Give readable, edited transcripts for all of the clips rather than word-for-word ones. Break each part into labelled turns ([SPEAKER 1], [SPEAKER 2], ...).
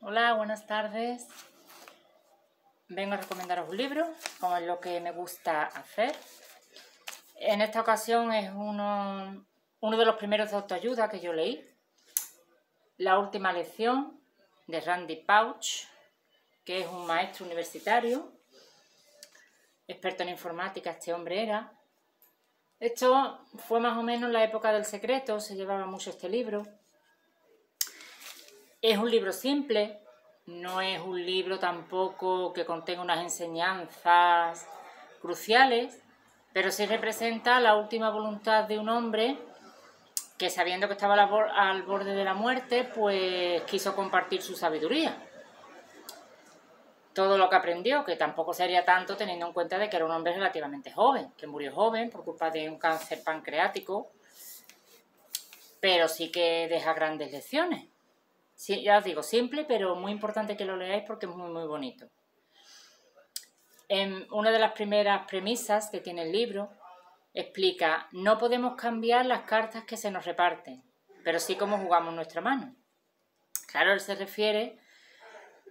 [SPEAKER 1] Hola, buenas tardes. Vengo a recomendaros un libro, como es lo que me gusta hacer. En esta ocasión es uno de los primeros de autoayuda que yo leí. La última lección, de Randy Pausch, que es un maestro universitario, experto en informática, este hombre era. Esto fue más o menos la época del secreto, se llevaba mucho este libro. Es un libro simple, no es un libro tampoco que contenga unas enseñanzas cruciales, pero sí representa la última voluntad de un hombre que, sabiendo que estaba al borde de la muerte, pues quiso compartir su sabiduría. Todo lo que aprendió, que tampoco sería tanto teniendo en cuenta de que era un hombre relativamente joven, que murió joven por culpa de un cáncer pancreático, pero sí que deja grandes lecciones. Sí, ya os digo, simple, pero muy importante que lo leáis porque es muy, muy bonito. En una de las primeras premisas que tiene el libro, explica: no podemos cambiar las cartas que se nos reparten, pero sí cómo jugamos nuestra mano. Claro, él se refiere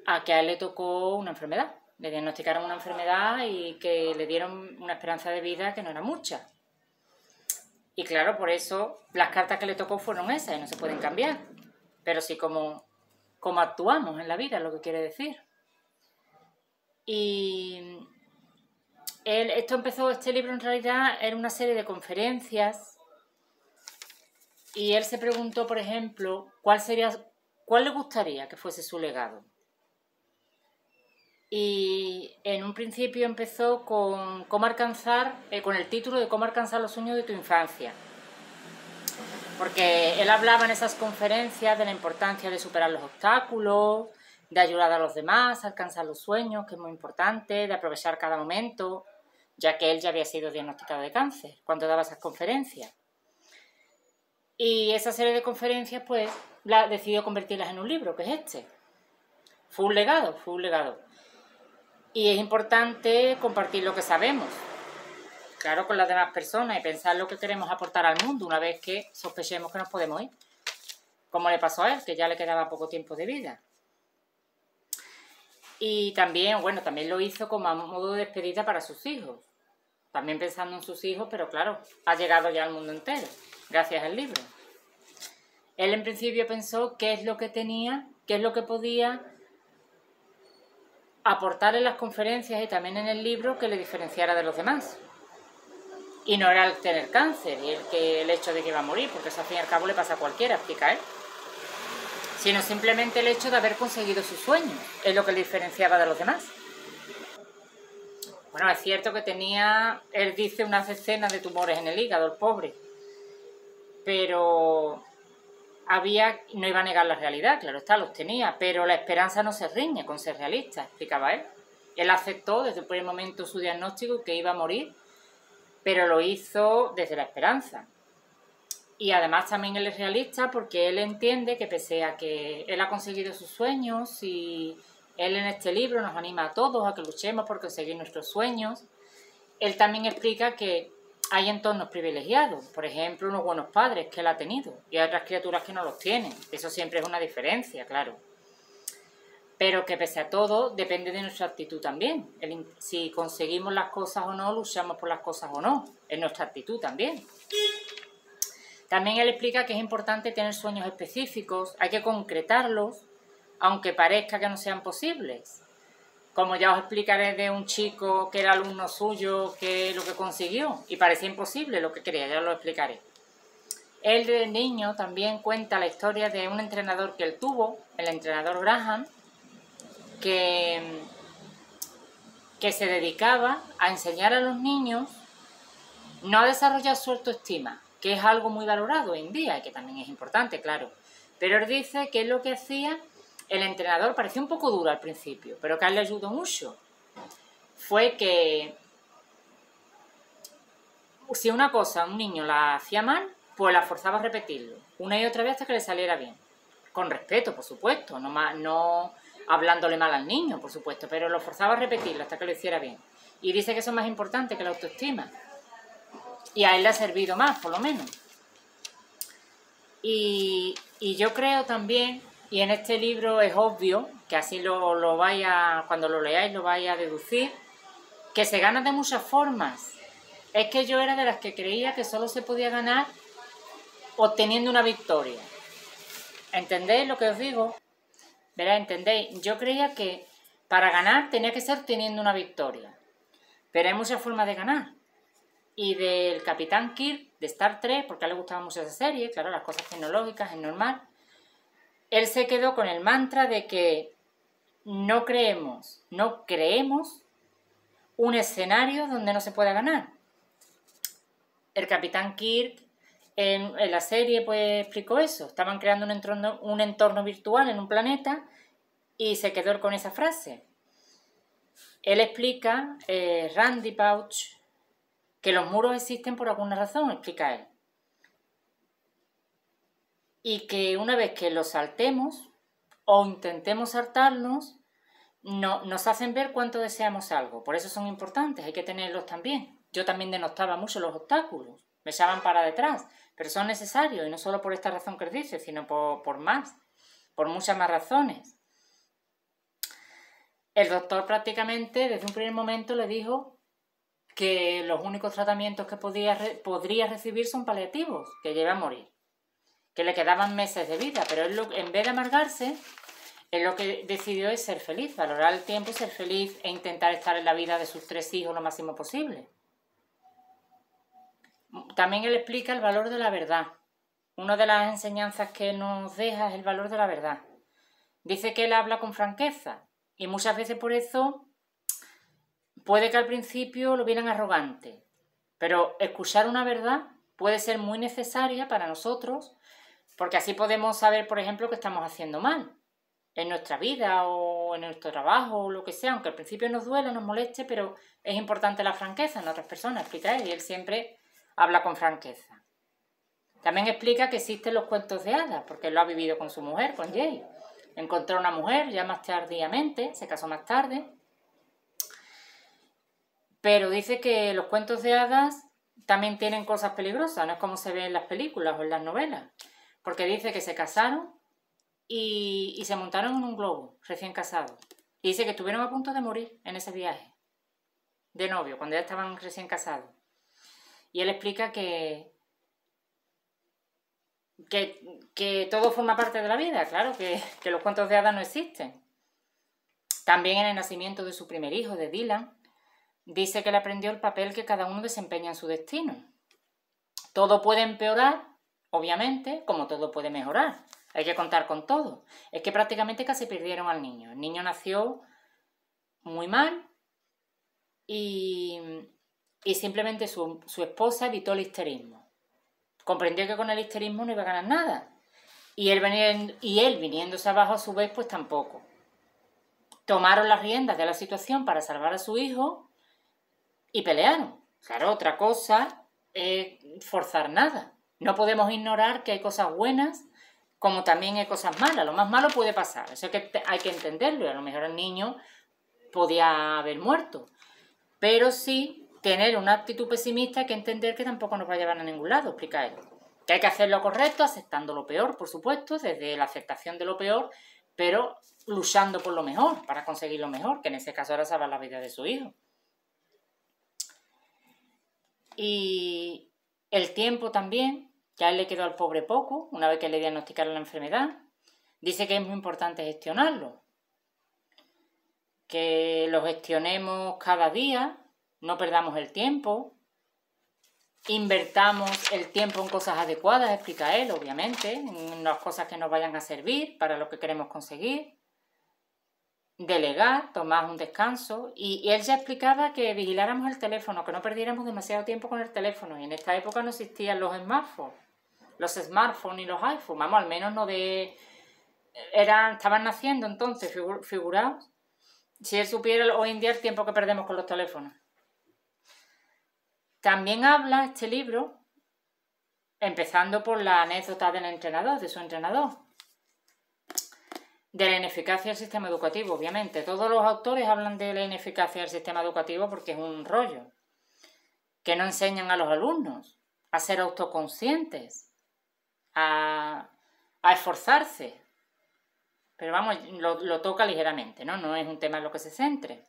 [SPEAKER 1] a que a él le tocó una enfermedad. Le diagnosticaron una enfermedad y que le dieron una esperanza de vida que no era mucha. Y claro, por eso las cartas que le tocó fueron esas y no se pueden cambiar. Pero sí cómo actuamos en la vida, es lo que quiere decir. Y este libro en realidad era una serie de conferencias y él se preguntó, por ejemplo, cuál le gustaría que fuese su legado. Y en un principio empezó con con el título de Cómo alcanzar los sueños de tu infancia. Porque él hablaba en esas conferencias de la importancia de superar los obstáculos, de ayudar a los demás a alcanzar los sueños, que es muy importante, de aprovechar cada momento, ya que él ya había sido diagnosticado de cáncer cuando daba esas conferencias. Y esa serie de conferencias, pues, decidió convertirlas en un libro, que es este. Fue un legado. Y es importante compartir lo que sabemos, claro, con las demás personas y pensar lo que queremos aportar al mundo una vez que sospechemos que nos podemos ir. Como le pasó a él, que ya le quedaba poco tiempo de vida. Y también lo hizo como a modo de despedida para sus hijos. También pensando en sus hijos, pero claro, ha llegado ya al mundo entero, gracias al libro. Él en principio pensó qué es lo que tenía, qué es lo que podía aportar en las conferencias y también en el libro que le diferenciara de los demás. Y no era el tener cáncer y el hecho de que iba a morir, porque eso al fin y al cabo le pasa a cualquiera, explica él. Sino simplemente el hecho de haber conseguido su sueño, es lo que le diferenciaba de los demás. Bueno, es cierto que él dice, unas decenas de tumores en el hígado, el pobre, pero no iba a negar la realidad, claro está, los tenía, pero la esperanza no se riñe con ser realista, explicaba él. Él aceptó desde el primer momento su diagnóstico que iba a morir, pero lo hizo desde la esperanza. Y además también él es realista porque él entiende que pese a que él ha conseguido sus sueños y él en este libro nos anima a todos a que luchemos por conseguir nuestros sueños, él también explica que hay entornos privilegiados, por ejemplo, unos buenos padres que él ha tenido y hay otras criaturas que no los tienen. Eso siempre es una diferencia, claro. Pero que pese a todo depende de nuestra actitud también. Si conseguimos las cosas o no, luchamos por las cosas o no, es nuestra actitud también. También él explica que es importante tener sueños específicos, hay que concretarlos, aunque parezca que no sean posibles. Como ya os explicaré de un chico que era alumno suyo, que lo que consiguió, y parecía imposible lo que quería, ya lo explicaré. Él de niño también cuenta la historia de un entrenador que él tuvo, el entrenador Graham, que se dedicaba a enseñar a los niños no a desarrollar su autoestima, que es algo muy valorado hoy en día y que también es importante, claro. Pero él dice que es lo que hacía el entrenador, parecía un poco duro al principio, pero que a él le ayudó mucho. Fue que si una cosa un niño la hacía mal, pues la forzaba a repetirlo, una y otra vez hasta que le saliera bien. Con respeto, por supuesto, no hablándole mal al niño, por supuesto, pero lo forzaba a repetirlo hasta que lo hiciera bien. Y dice que eso es más importante que la autoestima. Y a él le ha servido más, por lo menos. Y yo creo también Y en este libro es obvio, que así cuando lo leáis lo vais a deducir, que se gana de muchas formas. Es que yo era de las que creía que solo se podía ganar obteniendo una victoria. ¿Entendéis lo que os digo? ¿Verdad? ¿Entendéis? Yo creía que para ganar tenía que ser teniendo una victoria. Pero hay muchas formas de ganar. Y del Capitán Kirk, de Star Trek, porque a él le gustaba mucho esa serie, claro, las cosas tecnológicas es normal, él se quedó con el mantra de que no creemos un escenario donde no se pueda ganar. El Capitán Kirk en la serie pues explicó eso. Estaban creando un entorno virtual en un planeta y se quedó con esa frase. Él explica, Randy Pauch, que los muros existen por alguna razón, explica él. Y que una vez que los saltemos o intentemos saltarnos, nos hacen ver cuánto deseamos algo. Por eso son importantes, hay que tenerlos también. Yo también denostaba mucho los obstáculos, me echaban para detrás, pero son necesarios, y no solo por esta razón que os dice, sino por muchas más razones. El doctor prácticamente desde un primer momento le dijo que los únicos tratamientos que podría recibir son paliativos, que lleva a morir, que le quedaban meses de vida, pero él, en vez de amargarse, él lo que decidió es ser feliz, valorar el tiempo, ser feliz e intentar estar en la vida de sus 3 hijos lo máximo posible. También él explica el valor de la verdad. Una de las enseñanzas que nos deja es el valor de la verdad. Dice que él habla con franqueza y muchas veces por eso puede que al principio lo vieran arrogante, pero escuchar una verdad puede ser muy necesaria para nosotros, porque así podemos saber, por ejemplo, que estamos haciendo mal en nuestra vida o en nuestro trabajo o lo que sea, aunque al principio nos duela, nos moleste, pero es importante la franqueza en otras personas, explica él, y él siempre habla con franqueza. También explica que existen los cuentos de hadas, porque él lo ha vivido con su mujer, con Jay. Encontró una mujer ya más tardíamente, se casó más tarde, pero dice que los cuentos de hadas también tienen cosas peligrosas, no es como se ve en las películas o en las novelas, porque dice que se casaron y se montaron en un globo, recién casados. Y dice que estuvieron a punto de morir en ese viaje de novio, cuando ya estaban recién casados. Y él explica que todo forma parte de la vida, claro, que los cuentos de hadas no existen. También en el nacimiento de su primer hijo, de Dylan, dice que él aprendió el papel que cada uno desempeña en su destino. Todo puede empeorar, obviamente, como todo puede mejorar. Hay que contar con todo. Es que prácticamente casi perdieron al niño. El niño nació muy mal y simplemente su esposa evitó el histerismo. Comprendió que con el histerismo no iba a ganar nada. Y él viniéndose abajo a su vez, pues tampoco. Tomaron las riendas de la situación para salvar a su hijo y pelearon. Claro, otra cosa es forzar nada. No podemos ignorar que hay cosas buenas como también hay cosas malas. Lo más malo puede pasar, eso hay que entenderlo, y a lo mejor el niño podía haber muerto. Pero sí, tener una actitud pesimista hay que entender que tampoco nos va a llevar a ningún lado, explica él. Que hay que hacer lo correcto, aceptando lo peor, por supuesto, desde la aceptación de lo peor, pero luchando por lo mejor, para conseguir lo mejor, que en ese caso era salvar la vida de su hijo. Y el tiempo también, que a él le quedó al pobre poco, una vez que le diagnosticaron la enfermedad. Dice que es muy importante gestionarlo, que lo gestionemos cada día, no perdamos el tiempo, invertamos el tiempo en cosas adecuadas, explica él, obviamente, en las cosas que nos vayan a servir para lo que queremos conseguir, delegar, tomar un descanso, y él ya explicaba que vigiláramos el teléfono, que no perdiéramos demasiado tiempo con el teléfono, y en esta época no existían los smartphones y los iPhones, vamos, al menos no estaban naciendo entonces, figuraos, si él supiera hoy en día el tiempo que perdemos con los teléfonos. También habla este libro, empezando por la anécdota del entrenador, de su entrenador, de la ineficacia del sistema educativo, obviamente. Todos los autores hablan de la ineficacia del sistema educativo porque es un rollo, que no enseñan a los alumnos a ser autoconscientes, a esforzarse. pero vamos, lo toca ligeramente, ¿no? No es un tema en lo que se centre.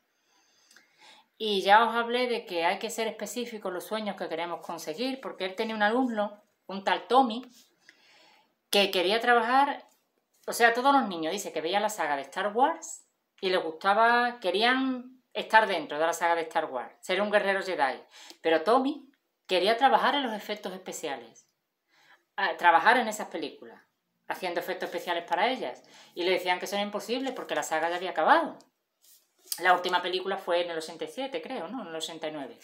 [SPEAKER 1] Y ya os hablé de que hay que ser específicos en los sueños que queremos conseguir, porque él tenía un alumno, un tal Tommy, que quería trabajar, o sea, todos los niños, dice que veían la saga de Star Wars y les gustaba, querían estar dentro de la saga de Star Wars, ser un guerrero Jedi, pero Tommy quería trabajar en los efectos especiales, trabajar en esas películas, haciendo efectos especiales para ellas, y le decían que eso era imposible porque la saga ya había acabado. La última película fue en el 87, creo, ¿no? En el 89.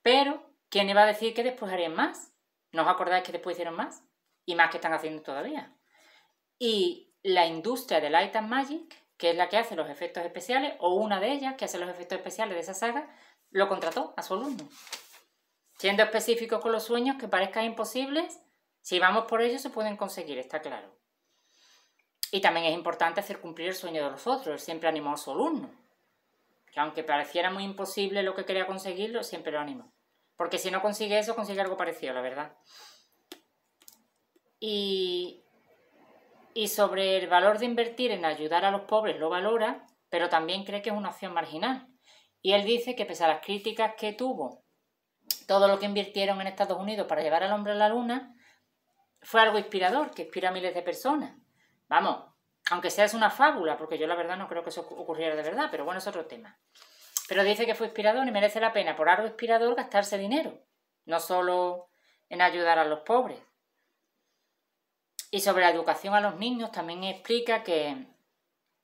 [SPEAKER 1] Pero, ¿quién iba a decir que después harían más? ¿No os acordáis que después hicieron más? Y más que están haciendo todavía. Y la industria de Light and Magic, que es la que hace los efectos especiales, o una de ellas que hace los efectos especiales de esa saga, lo contrató a su alumno. Siendo específicos con los sueños que parezcan imposibles, si vamos por ellos se pueden conseguir, está claro. Y también es importante hacer cumplir el sueño de los otros. Él siempre animó a su alumno. Que aunque pareciera muy imposible lo que quería conseguirlo, siempre lo animó. Porque si no consigue eso, consigue algo parecido, la verdad. Y sobre el valor de invertir en ayudar a los pobres lo valora, pero también cree que es una opción marginal. Y él dice que pese a las críticas que tuvo, todo lo que invirtieron en Estados Unidos para llevar al hombre a la luna, fue algo inspirador, que inspira a miles de personas. Vamos, aunque sea es una fábula, porque yo la verdad no creo que eso ocurriera de verdad, pero bueno, es otro tema. Pero dice que fue inspirador y merece la pena por algo inspirador gastarse dinero, no solo en ayudar a los pobres. Y sobre la educación a los niños también explica que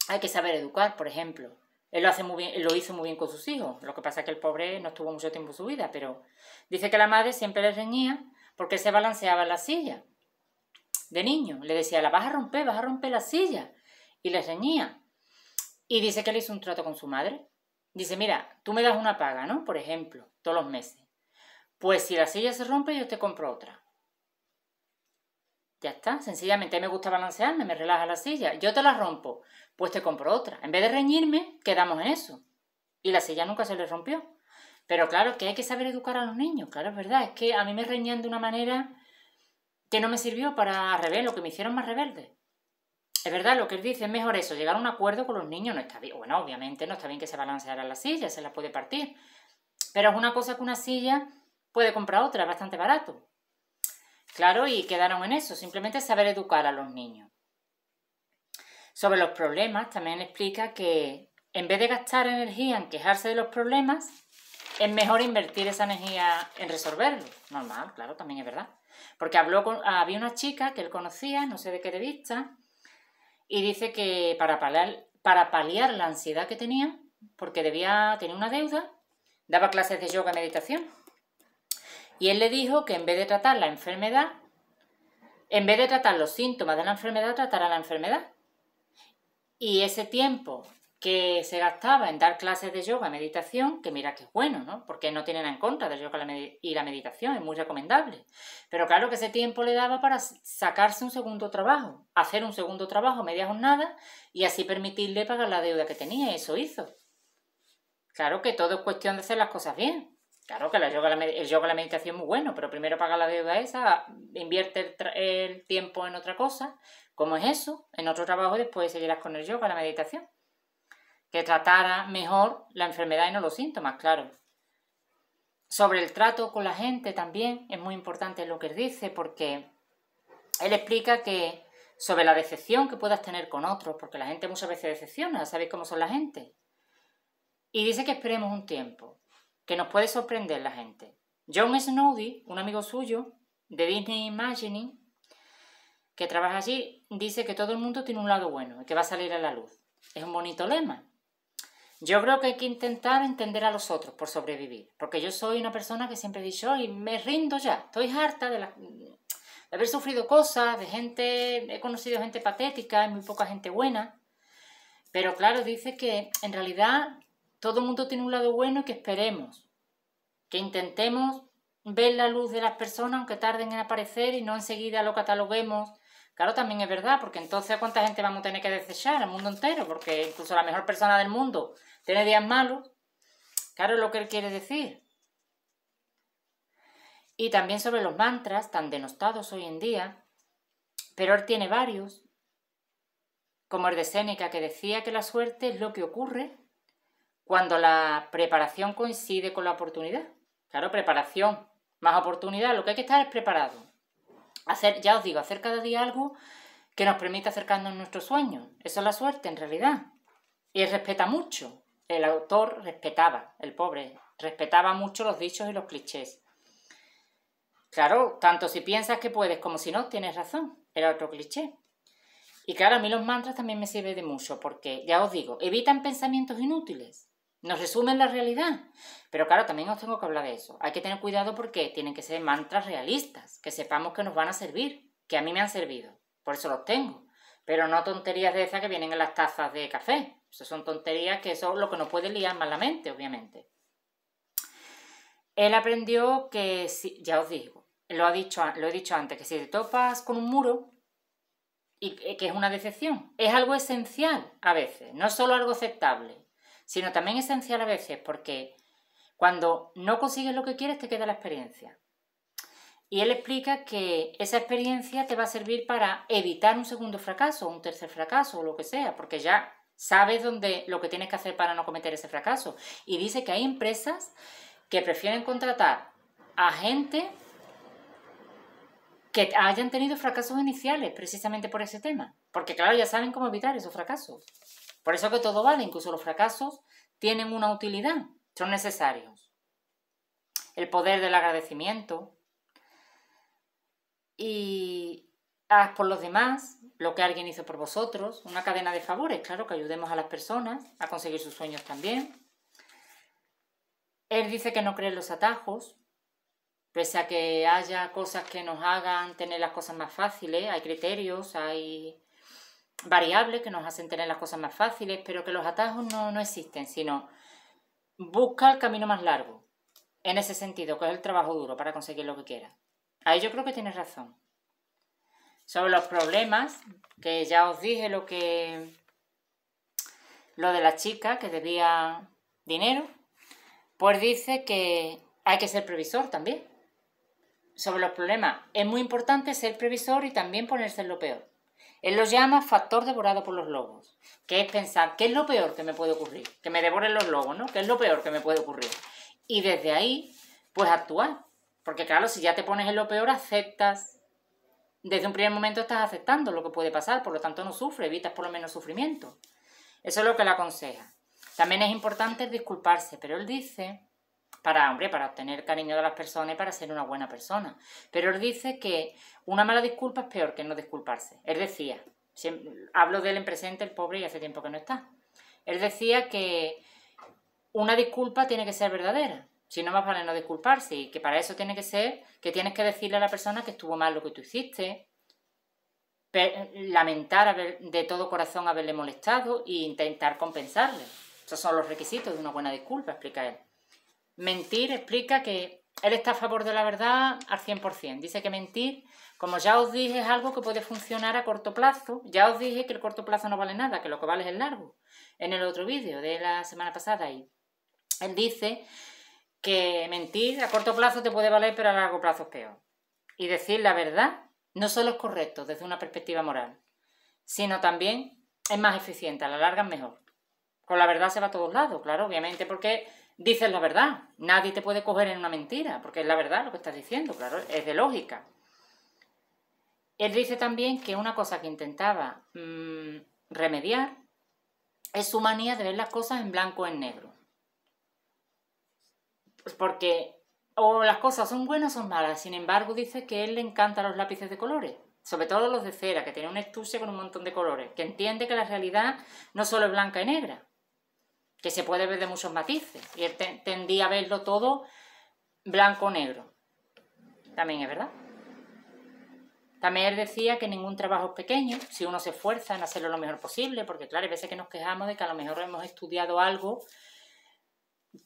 [SPEAKER 1] hay que saber educar, por ejemplo. Él lo hizo muy bien con sus hijos, lo que pasa es que el pobre no estuvo mucho tiempo en su vida, pero dice que la madre siempre le reñía porque se balanceaba en la silla. De niño, le decía, la vas a romper la silla. Y le reñía. Y dice que le hizo un trato con su madre. Dice, mira, tú me das una paga, ¿no? Por ejemplo, todos los meses. Pues si la silla se rompe, yo te compro otra. Ya está, sencillamente me gusta balancearme, me relaja la silla. Yo te la rompo, pues te compro otra. En vez de reñirme, quedamos en eso. Y la silla nunca se le rompió. Pero claro, que hay que saber educar a los niños. Claro, es verdad, es que a mí me reñían de una manera que no me sirvió para al revés, lo que me hicieron más rebelde. Es verdad, lo que él dice, es mejor eso, llegar a un acuerdo con los niños, no está bien. Bueno, obviamente no está bien que se balanceara la silla, se la puede partir. Pero es una cosa que una silla puede comprar otra, es bastante barato. Claro, y quedaron en eso, simplemente saber educar a los niños. Sobre los problemas, también explica que en vez de gastar energía en quejarse de los problemas, es mejor invertir esa energía en resolverlos. Normal, claro, también es verdad. Porque había una chica que él conocía, no sé de qué de vista, y dice que para paliar la ansiedad que tenía, porque tenía una deuda, daba clases de yoga y meditación. Y él le dijo que en vez de tratar la enfermedad, en vez de tratar los síntomas de la enfermedad, tratara la enfermedad. Y ese tiempo que se gastaba en dar clases de yoga y meditación, que mira que es bueno, ¿no? Porque no tiene nada en contra del yoga y la meditación, es muy recomendable. Pero claro que ese tiempo le daba para sacarse un segundo trabajo, hacer un segundo trabajo media jornada y así permitirle pagar la deuda que tenía, y eso hizo. Claro que todo es cuestión de hacer las cosas bien. Claro que el yoga y la meditación es muy bueno, pero primero paga la deuda esa, invierte el tiempo en otra cosa, como es eso, en otro trabajo, y después seguirás con el yoga y la meditación. Que tratara mejor la enfermedad y no los síntomas, claro. Sobre el trato con la gente también es muy importante lo que él dice, porque él explica que sobre la decepción que puedas tener con otros, porque la gente muchas veces decepciona, ¿sabéis cómo son la gente? Y dice que esperemos un tiempo, que nos puede sorprender la gente. John Snowdy, un amigo suyo de Disney Imagining, que trabaja allí, dice que todo el mundo tiene un lado bueno y que va a salir a la luz. Es un bonito lema. Yo creo que hay que intentar entender a los otros por sobrevivir, porque yo soy una persona que siempre he dicho, y me rindo ya, estoy harta de haber sufrido cosas, he conocido gente patética, hay muy poca gente buena, pero claro, dice que en realidad todo el mundo tiene un lado bueno y que esperemos, que intentemos ver la luz de las personas aunque tarden en aparecer y no enseguida lo cataloguemos. Claro, también es verdad, porque entonces ¿cuánta gente vamos a tener que desechar? El mundo entero, porque incluso la mejor persona del mundo tiene días malos. Claro, es lo que él quiere decir. Y también sobre los mantras, tan denostados hoy en día, pero él tiene varios, como el de Séneca, que decía que la suerte es lo que ocurre cuando la preparación coincide con la oportunidad. Claro, preparación más oportunidad, lo que hay que estar es preparado. Ya os digo, hacer cada día algo que nos permita acercarnos a nuestros sueños. Eso es la suerte, en realidad. Y él respeta mucho. El autor respetaba, el pobre, respetaba mucho los dichos y los clichés. Claro, tanto si piensas que puedes como si no, tienes razón. Era otro cliché. Y claro, a mí los mantras también me sirven de mucho, porque, ya os digo, evitan pensamientos inútiles. Nos resumen la realidad. Pero claro, también os tengo que hablar de eso. Hay que tener cuidado porque tienen que ser mantras realistas, que sepamos que nos van a servir, que a mí me han servido. Por eso los tengo. Pero no tonterías de esas que vienen en las tazas de café. Eso son tonterías que eso es lo que nos puede liar más la mente, obviamente. Él aprendió que, ya os digo, lo he dicho antes, que si te topas con un muro, y que es una decepción, es algo esencial a veces, no es solo algo aceptable, sino también esencial a veces, porque cuando no consigues lo que quieres te queda la experiencia. Y él explica que esa experiencia te va a servir para evitar un segundo fracaso, un tercer fracaso o lo que sea, porque ya sabes lo que tienes que hacer para no cometer ese fracaso. Y dice que hay empresas que prefieren contratar a gente que hayan tenido fracasos iniciales precisamente por ese tema. Porque claro, ya saben cómo evitar esos fracasos. Por eso que todo vale, incluso los fracasos tienen una utilidad, son necesarios. El poder del agradecimiento y haz por los demás lo que alguien hizo por vosotros, una cadena de favores, claro, que ayudemos a las personas a conseguir sus sueños también. Él dice que no cree en los atajos, pese a que haya cosas que nos hagan tener las cosas más fáciles, hay criterios, hay variables que nos hacen tener las cosas más fáciles, pero que los atajos no existen, sino busca el camino más largo, en ese sentido, que es el trabajo duro para conseguir lo que quieras. Ahí yo creo que tienes razón. Sobre los problemas, que ya os dije lo de la chica que debía dinero, pues dice que hay que ser previsor también. Sobre los problemas, es muy importante ser previsor y también ponerse en lo peor. Él lo llama factor devorado por los lobos, que es pensar, ¿qué es lo peor que me puede ocurrir? Que me devoren los lobos, ¿no? ¿Qué es lo peor que me puede ocurrir? Y desde ahí, pues actuar. Porque claro, si ya te pones en lo peor, aceptas. Desde un primer momento estás aceptando lo que puede pasar, por lo tanto no sufres, evitas por lo menos sufrimiento. Eso es lo que le aconseja. También es importante disculparse, pero él dice, para obtener cariño de las personas y para ser una buena persona. Pero él dice que una mala disculpa es peor que no disculparse. Él decía, hablo de él en presente, el pobre, y hace tiempo que no está. Él decía que una disculpa tiene que ser verdadera. Si no, más vale no disculparse, y que para eso tiene que ser que tienes que decirle a la persona que estuvo mal lo que tú hiciste, lamentar de todo corazón haberle molestado e intentar compensarle. Esos son los requisitos de una buena disculpa, explica él. Mentir explica que él está a favor de la verdad al 100%. Dice que mentir, como ya os dije, es algo que puede funcionar a corto plazo. Ya os dije que el corto plazo no vale nada, que lo que vale es el largo, en el otro vídeo de la semana pasada. Y él dice que mentir a corto plazo te puede valer, pero a largo plazo es peor. Y decir la verdad no solo es correcto desde una perspectiva moral, sino también es más eficiente, a la larga es mejor. Con la verdad se va a todos lados, claro, obviamente, porque dices la verdad. Nadie te puede coger en una mentira, porque es la verdad lo que estás diciendo, claro, es de lógica. Él dice también que una cosa que intentaba remediar es su manía de ver las cosas en blanco o en negro. Pues porque o las cosas son buenas o son malas. Sin embargo, dice que a él le encantan los lápices de colores, sobre todo los de cera, que tiene un estuche con un montón de colores, que entiende que la realidad no solo es blanca y negra, que se puede ver de muchos matices, y él tendía a verlo todo blanco o negro. También es verdad. También él decía que ningún trabajo es pequeño, si uno se esfuerza en hacerlo lo mejor posible, porque claro, hay veces que nos quejamos de que a lo mejor hemos estudiado algo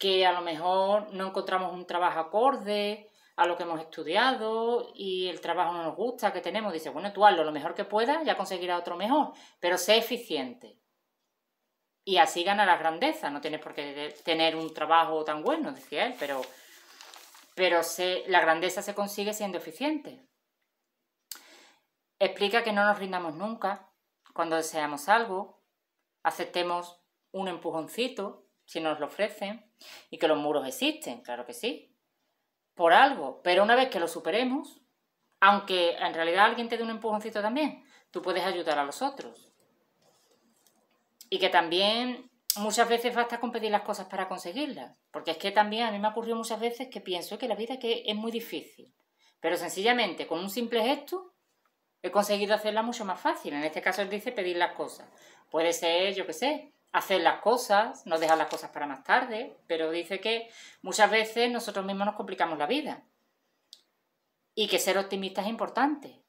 [SPEAKER 1] que a lo mejor no encontramos un trabajo acorde a lo que hemos estudiado y el trabajo no nos gusta, que tenemos. Dice, bueno, tú hazlo lo mejor que puedas, ya conseguirás otro mejor, pero sé eficiente. Y así ganarás grandeza, no tienes por qué tener un trabajo tan bueno, decía él, pero la grandeza se consigue siendo eficiente. Explica que no nos rindamos nunca, cuando deseamos algo, aceptemos un empujoncito si nos lo ofrecen y que los muros existen, claro que sí, por algo, pero una vez que lo superemos, aunque en realidad alguien te dé un empujoncito también, tú puedes ayudar a los otros. Y que también muchas veces basta con pedir las cosas para conseguirlas, porque es que también a mí me ha ocurrido muchas veces que pienso que la vida es muy difícil, pero sencillamente con un simple gesto he conseguido hacerla mucho más fácil. En este caso él dice pedir las cosas. Puede ser, yo qué sé, hacer las cosas, no dejar las cosas para más tarde, pero dice que muchas veces nosotros mismos nos complicamos la vida. Y que ser optimista es importante.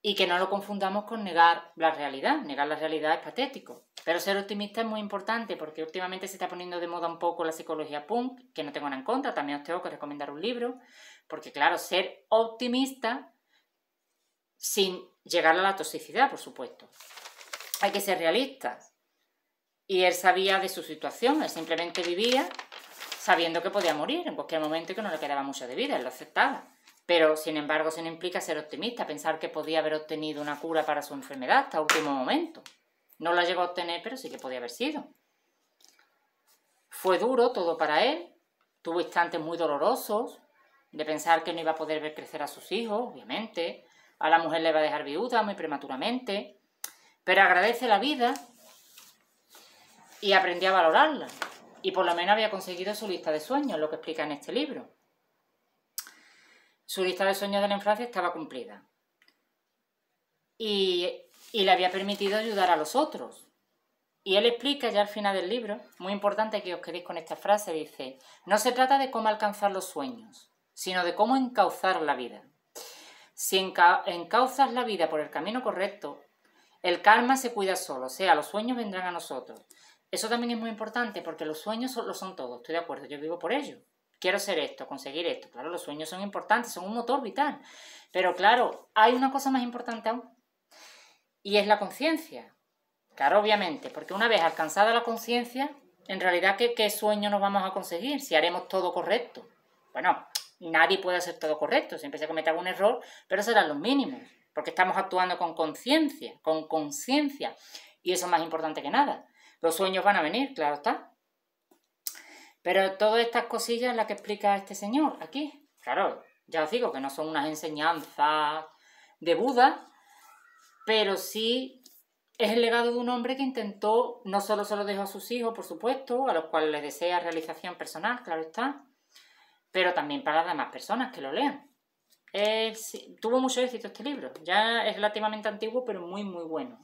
[SPEAKER 1] Y que no lo confundamos con negar la realidad. Negar la realidad es patético. Pero ser optimista es muy importante porque últimamente se está poniendo de moda un poco la psicología punk, que no tengo nada en contra, también os tengo que recomendar un libro, porque claro, ser optimista sin llegar a la toxicidad, por supuesto. Hay que ser realistas. Y él sabía de su situación, él simplemente vivía sabiendo que podía morir en cualquier momento y que no le quedaba mucho de vida, él lo aceptaba. Pero, sin embargo, eso no implica ser optimista, pensar que podía haber obtenido una cura para su enfermedad hasta último momento. No la llegó a obtener, pero sí que podía haber sido. Fue duro todo para él, tuvo instantes muy dolorosos, de pensar que no iba a poder ver crecer a sus hijos, obviamente. A la mujer le va a dejar viuda muy prematuramente, pero agradece la vida y aprendió a valorarla. Y por lo menos había conseguido su lista de sueños, lo que explica en este libro. Su lista de sueños de la infancia estaba cumplida. Y le había permitido ayudar a los otros. Y él explica ya al final del libro, muy importante que os quedéis con esta frase, dice: no se trata de cómo alcanzar los sueños, sino de cómo encauzar la vida. Si encauzas la vida por el camino correcto, el karma se cuida solo, o sea, los sueños vendrán a nosotros. Eso también es muy importante porque los sueños lo son todo, estoy de acuerdo, yo vivo por ello. Quiero ser esto, conseguir esto. Claro, los sueños son importantes, son un motor vital. Pero claro, hay una cosa más importante aún. Y es la conciencia. Claro, obviamente, porque una vez alcanzada la conciencia, en realidad, ¿qué sueño nos vamos a conseguir si haremos todo correcto? Bueno, nadie puede hacer todo correcto, siempre se comete algún error, pero serán los mínimos, porque estamos actuando con conciencia, y eso es más importante que nada. Los sueños van a venir, claro está. Pero todas estas cosillas las que explica este señor aquí, claro, ya os digo que no son unas enseñanzas de Buda, pero sí es el legado de un hombre que intentó, no solo se lo dejó a sus hijos, por supuesto, a los cuales les desea realización personal, claro está, pero también para las demás personas que lo lean. Tuvo mucho éxito este libro, ya es relativamente antiguo, pero muy, muy bueno.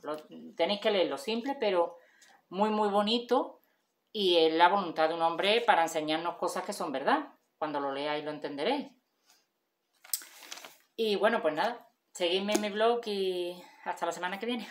[SPEAKER 1] Tenéis que leerlo, simple, pero muy, muy bonito. Y es la voluntad de un hombre para enseñarnos cosas que son verdad. Cuando lo leáis lo entenderéis. Y bueno, pues nada, seguidme en mi blog y hasta la semana que viene.